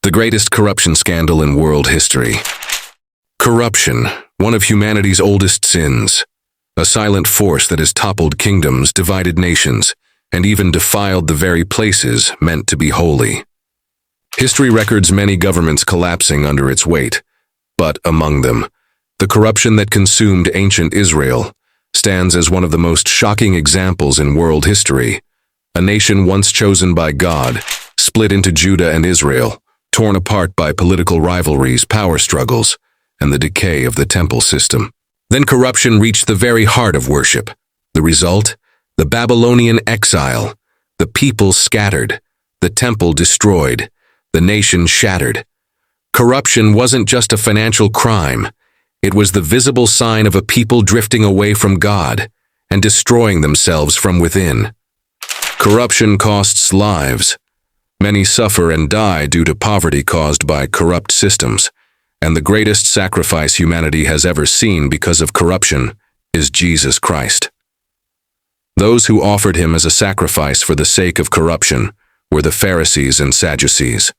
The greatest corruption scandal in world history. Corruption, one of humanity's oldest sins. A silent force that has toppled kingdoms, divided nations, and even defiled the very places meant to be holy. History records many governments collapsing under its weight, but among them, the corruption that consumed ancient Israel stands as one of the most shocking examples in world history. A nation once chosen by God, split into Judah and Israel, torn apart by political rivalries, power struggles, and the decay of the temple system. Then corruption reached the very heart of worship. The result? The Babylonian exile. The people scattered. The temple destroyed. The nation shattered. Corruption wasn't just a financial crime. It was the visible sign of a people drifting away from God and destroying themselves from within. Corruption costs lives. Many suffer and die due to poverty caused by corrupt systems, and the greatest sacrifice humanity has ever seen because of corruption is Jesus Christ. Those who offered him as a sacrifice for the sake of corruption were the Pharisees and Sadducees.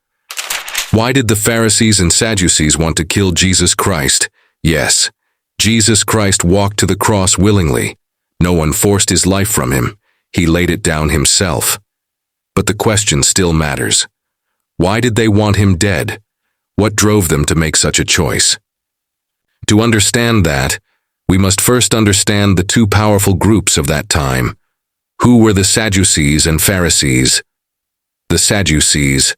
Why did the Pharisees and Sadducees want to kill Jesus Christ? Yes, Jesus Christ walked to the cross willingly. No one forced his life from him. He laid it down himself. But the question still matters. Why did they want him dead? What drove them to make such a choice? To understand that, we must first understand the two powerful groups of that time. Who were the Sadducees and Pharisees? The Sadducees,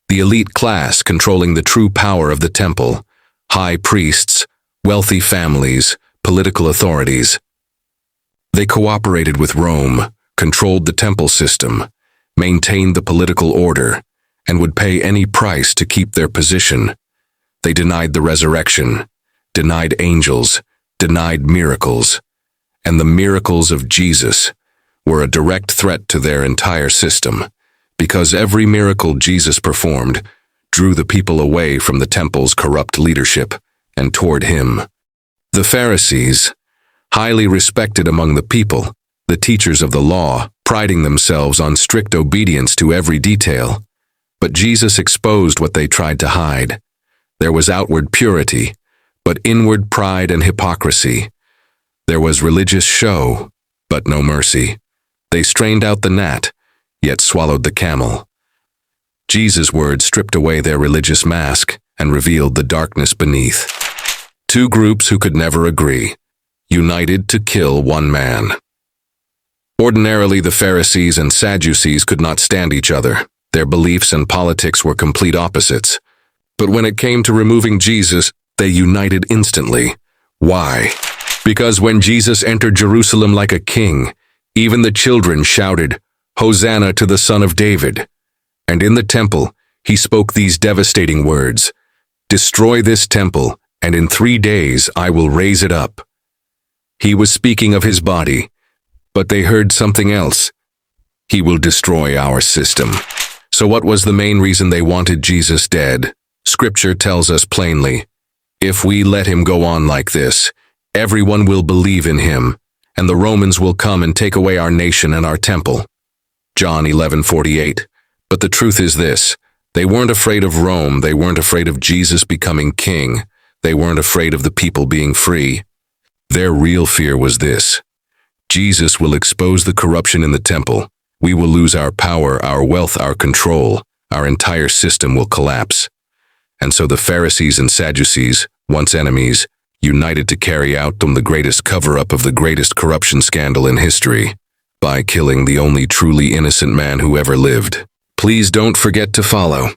the elite class controlling the true power of the temple, high priests, wealthy families, political authorities. They cooperated with Rome, controlled the temple system, maintained the political order, and would pay any price to keep their position. They denied the resurrection, denied angels, denied miracles, and the miracles of Jesus were a direct threat to their entire system, because every miracle Jesus performed drew the people away from the temple's corrupt leadership and toward him. The Pharisees, highly respected among the people, the teachers of the law, priding themselves on strict obedience to every detail. But Jesus exposed what they tried to hide. There was outward purity, but inward pride and hypocrisy. There was religious show, but no mercy. They strained out the gnat, yet swallowed the camel. Jesus' words stripped away their religious mask and revealed the darkness beneath. Two groups who could never agree, united to kill one man. Ordinarily, the Pharisees and Sadducees could not stand each other. Their beliefs and politics were complete opposites. But when it came to removing Jesus, they united instantly. Why? Because when Jesus entered Jerusalem like a king, even the children shouted, "Hosanna to the Son of David." And in the temple, he spoke these devastating words, "Destroy this temple, and in 3 days I will raise it up." He was speaking of his body, but they heard something else. He will destroy our system. So what was the main reason they wanted Jesus dead? Scripture tells us plainly, if we let him go on like this, everyone will believe in him, and the Romans will come and take away our nation and our temple. John 11:48. But the truth is this, they weren't afraid of Rome, they weren't afraid of Jesus becoming king, they weren't afraid of the people being free. Their real fear was this: Jesus will expose the corruption in the temple. We will lose our power, our wealth, our control. Our entire system will collapse. And so the Pharisees and Sadducees, once enemies, united to carry out the greatest cover-up of the greatest corruption scandal in history, by killing the only truly innocent man who ever lived. Please don't forget to follow.